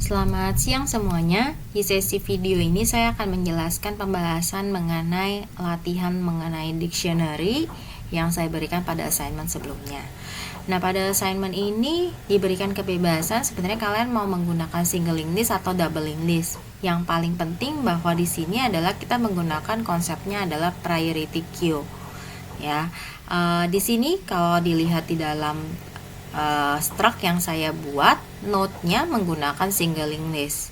Selamat siang semuanya. Di sesi video ini saya akan menjelaskan pembahasan mengenai latihan mengenai dictionary yang saya berikan pada assignment sebelumnya. Nah, pada assignment ini diberikan kebebasan sebenarnya kalian mau menggunakan single list atau double list. Yang paling penting bahwa di sini adalah kita menggunakan konsepnya adalah priority queue. Ya, di sini kalau dilihat di dalam struct yang saya buat, node-nya menggunakan single list.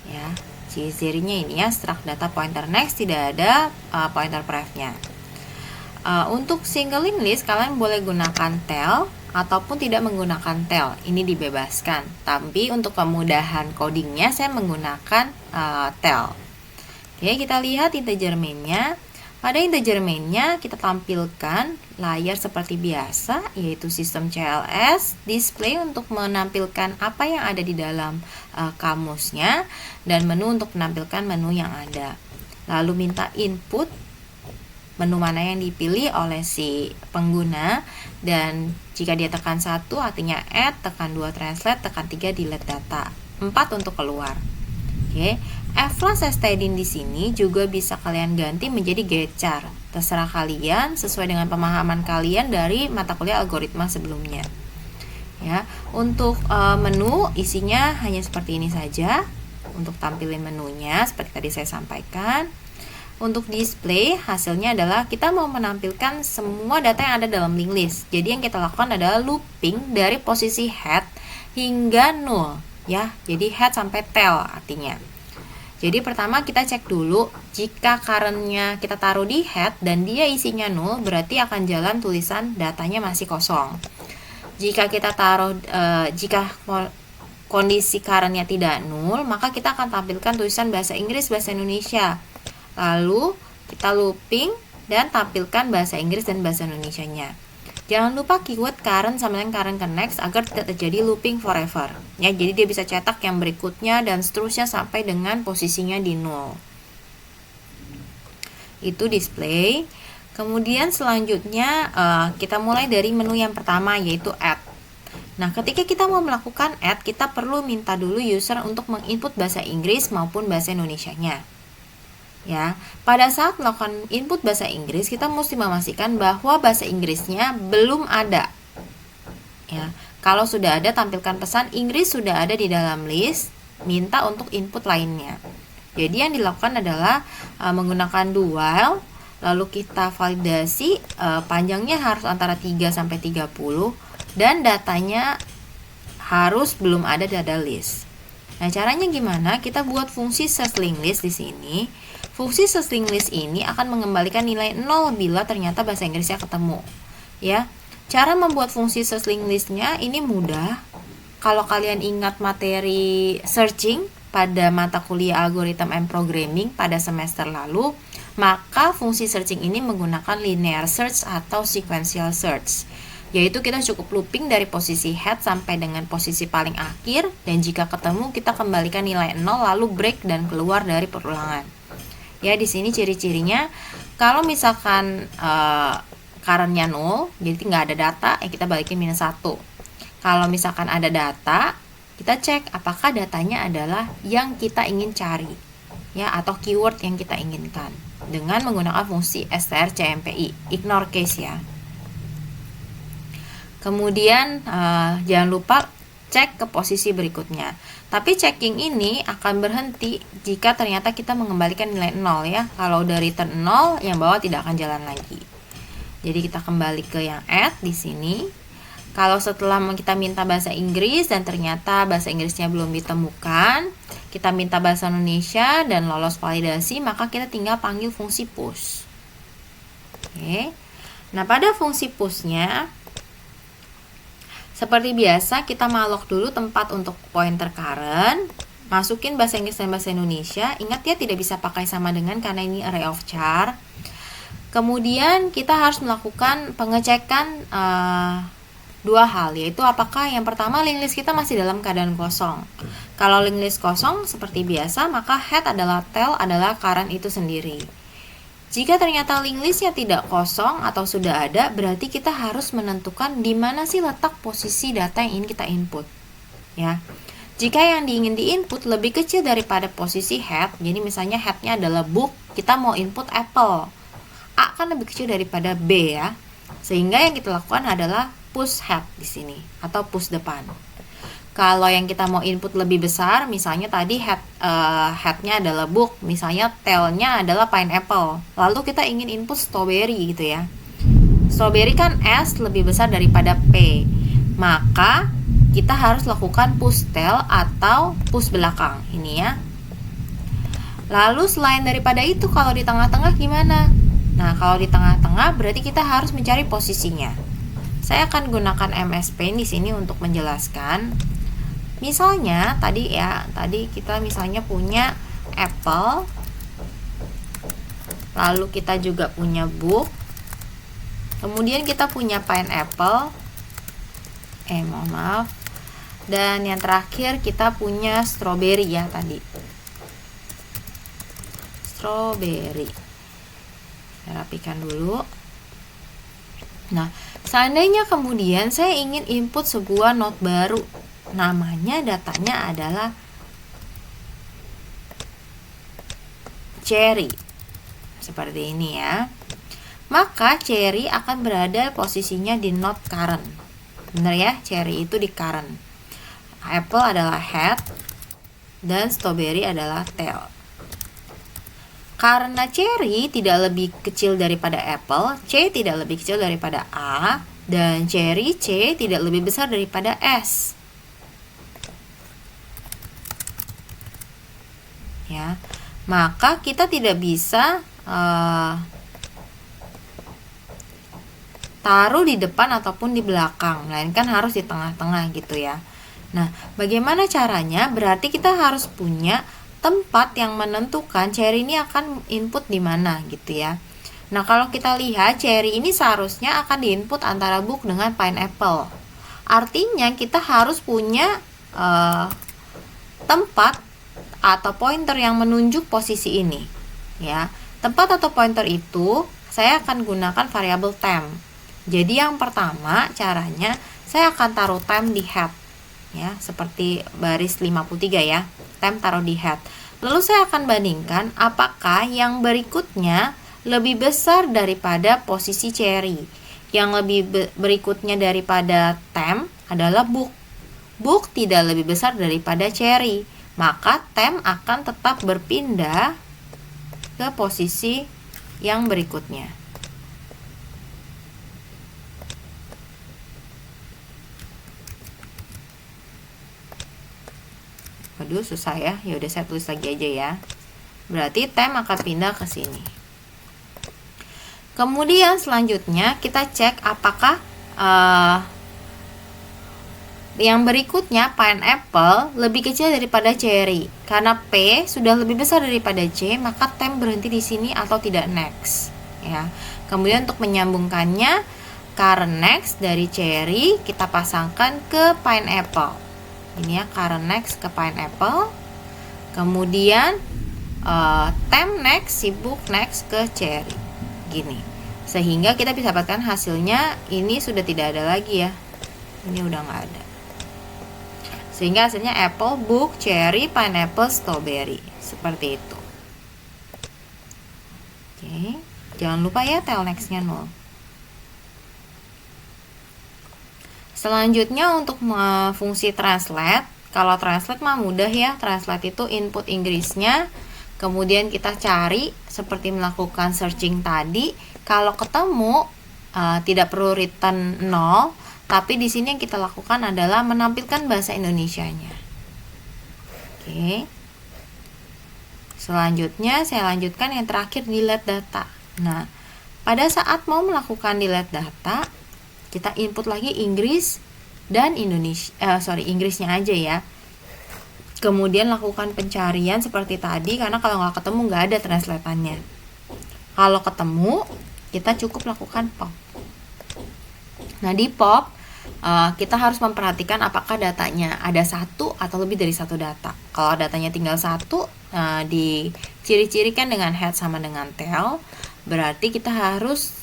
Ya, ciri-cirinya ini ya, struct data pointer next, tidak ada pointer pref-nya. Untuk single list kalian boleh gunakan tail ataupun tidak menggunakan tail, ini dibebaskan. Tapi untuk kemudahan codingnya saya menggunakan tail. Oke, kita lihat integer main-nya. Pada integer main-nya kita tampilkan layar seperti biasa, yaitu sistem CLS, display untuk menampilkan apa yang ada di dalam kamusnya, dan menu untuk menampilkan menu yang ada. Lalu minta input menu mana yang dipilih oleh si pengguna, dan jika dia tekan 1 artinya add, tekan 2 translate, tekan 3 delete data, 4 untuk keluar. Oke, /stdin di sini juga bisa kalian ganti menjadi getchar. Terserah kalian sesuai dengan pemahaman kalian dari mata kuliah algoritma sebelumnya. Ya, untuk menu isinya hanya seperti ini saja. Untuk tampilin menunya seperti tadi saya sampaikan. Untuk display hasilnya adalah kita mau menampilkan semua data yang ada dalam linked list. Jadi yang kita lakukan adalah looping dari posisi head hingga null. Ya, jadi head sampai tail artinya. Jadi pertama kita cek dulu, jika current-nya kita taruh di head dan dia isinya null, berarti akan jalan tulisan datanya masih kosong. Jika kita taruh jika kondisi current-nya tidak null, maka kita akan tampilkan tulisan bahasa Inggris, bahasa Indonesia. Lalu kita looping dan tampilkan bahasa Inggris dan bahasa Indonesianya. Jangan lupa keyword current sama dengan current ke next agar tidak terjadi looping forever. Ya, jadi dia bisa cetak yang berikutnya dan seterusnya sampai dengan posisinya di null. Itu display. Kemudian selanjutnya kita mulai dari menu yang pertama yaitu add. Nah, ketika kita mau melakukan add, kita perlu minta dulu user untuk menginput bahasa Inggris maupun bahasa Indonesianya. Ya, pada saat melakukan input bahasa Inggris kita mesti memastikan bahwa bahasa Inggrisnya belum ada. Ya, kalau sudah ada tampilkan pesan Inggris sudah ada di dalam list, minta untuk input lainnya. Jadi yang dilakukan adalah menggunakan do while, lalu kita validasi panjangnya harus antara 3 sampai 30 dan datanya harus belum ada di dalam list. Nah, caranya gimana? Kita buat fungsi search-linked list di sini. Fungsi search-linked list ini akan mengembalikan nilai 0 bila ternyata bahasa Inggrisnya ketemu. Ya, cara membuat fungsi search-linked listnya ini mudah. Kalau kalian ingat materi searching pada mata kuliah Algorithm and Programming pada semester lalu, maka fungsi searching ini menggunakan linear search atau sequential search. Yaitu kita cukup looping dari posisi head sampai dengan posisi paling akhir, dan jika ketemu kita kembalikan nilai 0 lalu break dan keluar dari perulangan. Ya, di sini ciri-cirinya kalau misalkan current-nya 0, jadi nggak ada data, kita balikin minus 1. Kalau misalkan ada data, kita cek apakah datanya adalah yang kita ingin cari, ya, atau keyword yang kita inginkan dengan menggunakan fungsi strcmpi, ignore case ya. Kemudian jangan lupa cek ke posisi berikutnya. Tapi checking ini akan berhenti jika ternyata kita mengembalikan nilai 0 ya. Kalau udah return 0, yang bawah tidak akan jalan lagi. Jadi kita kembali ke yang add di sini. Kalau setelah kita minta bahasa Inggris dan ternyata bahasa Inggrisnya belum ditemukan, kita minta bahasa Indonesia dan lolos validasi, maka kita tinggal panggil fungsi push. Oke. Nah, pada fungsi push-nya seperti biasa, kita malok dulu tempat untuk pointer current, masukin bahasa Inggris dan bahasa Indonesia. Ingat ya, tidak bisa pakai sama dengan karena ini array of char. Kemudian kita harus melakukan pengecekan dua hal, yaitu apakah yang pertama linked list kita masih dalam keadaan kosong. Kalau linked list kosong seperti biasa, maka head adalah tail adalah current itu sendiri. Jika ternyata linked listnya tidak kosong atau sudah ada, berarti kita harus menentukan di mana sih letak posisi data yang ingin kita input. Ya, Jika yang ingin diinput lebih kecil daripada posisi head, jadi misalnya headnya adalah book, kita mau input apple, A kan lebih kecil daripada B ya, sehingga yang kita lakukan adalah push head di sini atau push depan. Kalau yang kita mau input lebih besar, misalnya tadi headnya adalah book, misalnya tailnya adalah pineapple, lalu kita ingin input strawberry gitu ya. Strawberry kan S lebih besar daripada P, maka kita harus lakukan push tail atau push belakang ini ya. Lalu selain daripada itu, kalau di tengah-tengah gimana? Nah, kalau di tengah-tengah berarti kita harus mencari posisinya. Saya akan gunakan MS Paint di sini untuk menjelaskan. Misalnya tadi kita misalnya punya apple, lalu kita juga punya book, kemudian kita punya pineapple, dan yang terakhir kita punya strawberry ya tadi. Strawberry. Saya rapikan dulu. Nah, seandainya kemudian saya ingin input sebuah note baru, namanya datanya adalah cherry. Seperti ini ya. Maka cherry akan berada posisinya di note current. Benar ya, cherry itu di current. Apple adalah head dan strawberry adalah tail. Karena cherry tidak lebih kecil daripada apple, C tidak lebih kecil daripada A, dan cherry C tidak lebih besar daripada S. Ya, maka kita tidak bisa taruh di depan ataupun di belakang, melainkan harus di tengah-tengah gitu ya. Nah, bagaimana caranya? Berarti kita harus punya tempat yang menentukan cherry ini akan input di mana gitu ya. Nah, kalau kita lihat cherry ini seharusnya akan diinput antara book dengan pineapple. Artinya kita harus punya tempat atau pointer yang menunjuk posisi ini ya. Tempat atau pointer itu saya akan gunakan variabel temp. Jadi yang pertama caranya saya akan taruh temp di head ya, seperti baris 53 ya. Temp taruh di head. Lalu saya akan bandingkan apakah yang berikutnya lebih besar daripada posisi cherry. Yang lebih berikutnya daripada temp adalah book. Book tidak lebih besar daripada cherry, maka temp akan tetap berpindah ke posisi yang berikutnya. Aduh, susah ya. Ya udah saya tulis lagi aja ya. Berarti temp akan pindah ke sini. Kemudian selanjutnya kita cek apakah yang berikutnya pineapple lebih kecil daripada cherry. Karena P sudah lebih besar daripada C, maka temp berhenti di sini atau tidak next ya. Kemudian untuk menyambungkannya, current next dari cherry kita pasangkan ke pineapple. Ini ya, current next ke pineapple. Kemudian temp next, si book next ke cherry. Gini. Sehingga kita bisa dapatkan hasilnya ini sudah tidak ada lagi ya. Ini udah nggak ada. Sehingga hasilnya apple, book, cherry, pineapple, strawberry. Seperti itu. Oke. Jangan lupa ya tail next-nya 0. Selanjutnya untuk fungsi translate, kalau translate mah mudah ya. Translate itu input Inggrisnya, kemudian kita cari seperti melakukan searching tadi. Kalau ketemu tidak perlu return 0, tapi di sini yang kita lakukan adalah menampilkan bahasa Indonesianya. Oke. Selanjutnya saya lanjutkan yang terakhir, delete data. Nah, pada saat mau melakukan delete data, kita input lagi Inggris dan Inggrisnya aja ya. Kemudian lakukan pencarian seperti tadi, karena kalau nggak ketemu nggak ada translatannya. Kalau ketemu, kita cukup lakukan pop. Nah, di pop kita harus memperhatikan apakah datanya ada satu atau lebih dari satu data. Kalau datanya tinggal satu, diciri-cirikan dengan head sama dengan tail, berarti kita harus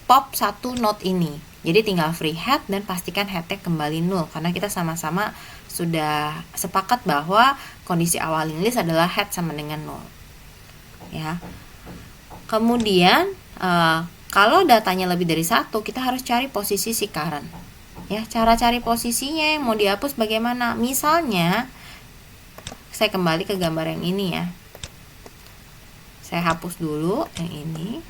pop satu note ini. Jadi tinggal free head dan pastikan headnya kembali 0 karena kita sama-sama sudah sepakat bahwa kondisi awal list adalah head sama dengan 0. Ya. Kemudian kalau datanya lebih dari 1, kita harus cari posisi si current. Ya, cara cari posisinya yang mau dihapus bagaimana? Misalnya saya kembali ke gambar yang ini ya. Saya hapus dulu yang ini.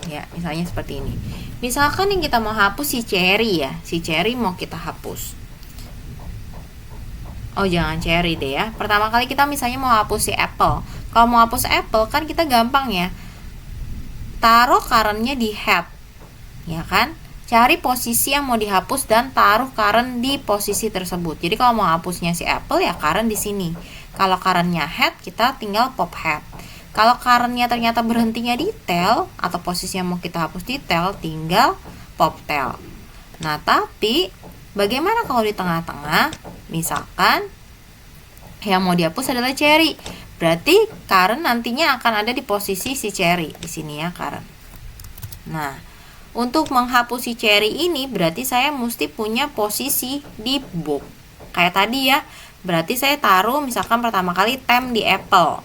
Ya, misalnya seperti ini. Misalkan yang kita mau hapus si cherry ya. Si cherry mau kita hapus. Oh, jangan cherry deh ya. Pertama kali kita misalnya mau hapus si apple. Kalau mau hapus apple kan kita gampang ya. Taruh current-nya di head. Ya kan? Cari posisi yang mau dihapus dan taruh current di posisi tersebut. Jadi kalau mau hapusnya si apple ya current di sini. Kalau current-nya head, kita tinggal pop head. Kalau current-nya ternyata berhentinya di tail atau posisi yang mau kita hapus di tail, tinggal pop tail. Nah, tapi bagaimana kalau di tengah-tengah? Misalkan yang mau dihapus adalah cherry. Berarti current nantinya akan ada di posisi si cherry. Di sini ya current. Nah, untuk menghapus si cherry ini berarti saya mesti punya posisi di book. Kayak tadi ya. Berarti saya taruh misalkan pertama kali temp di apple.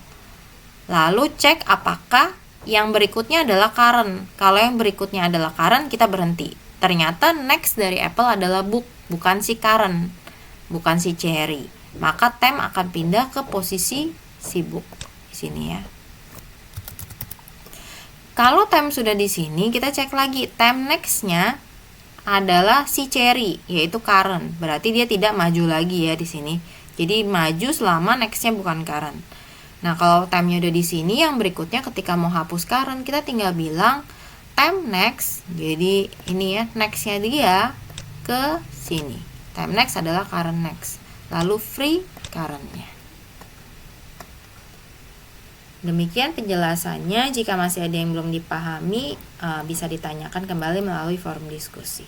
Lalu cek apakah yang berikutnya adalah current. Kalau yang berikutnya adalah current, kita berhenti. Ternyata next dari apple adalah book, bukan si current, bukan si cherry. Maka temp akan pindah ke posisi si book di sini ya. Kalau temp sudah di sini, kita cek lagi temp nextnya adalah si cherry, yaitu current. Berarti dia tidak maju lagi ya di sini. Jadi maju selama nextnya bukan current. Nah, kalau tempnya udah di sini, yang berikutnya ketika mau hapus current, kita tinggal bilang temp next. Jadi ini ya, nextnya dia ke sini. Temp next adalah current next. Lalu free currentnya. Demikian penjelasannya. Jika masih ada yang belum dipahami, bisa ditanyakan kembali melalui forum diskusi.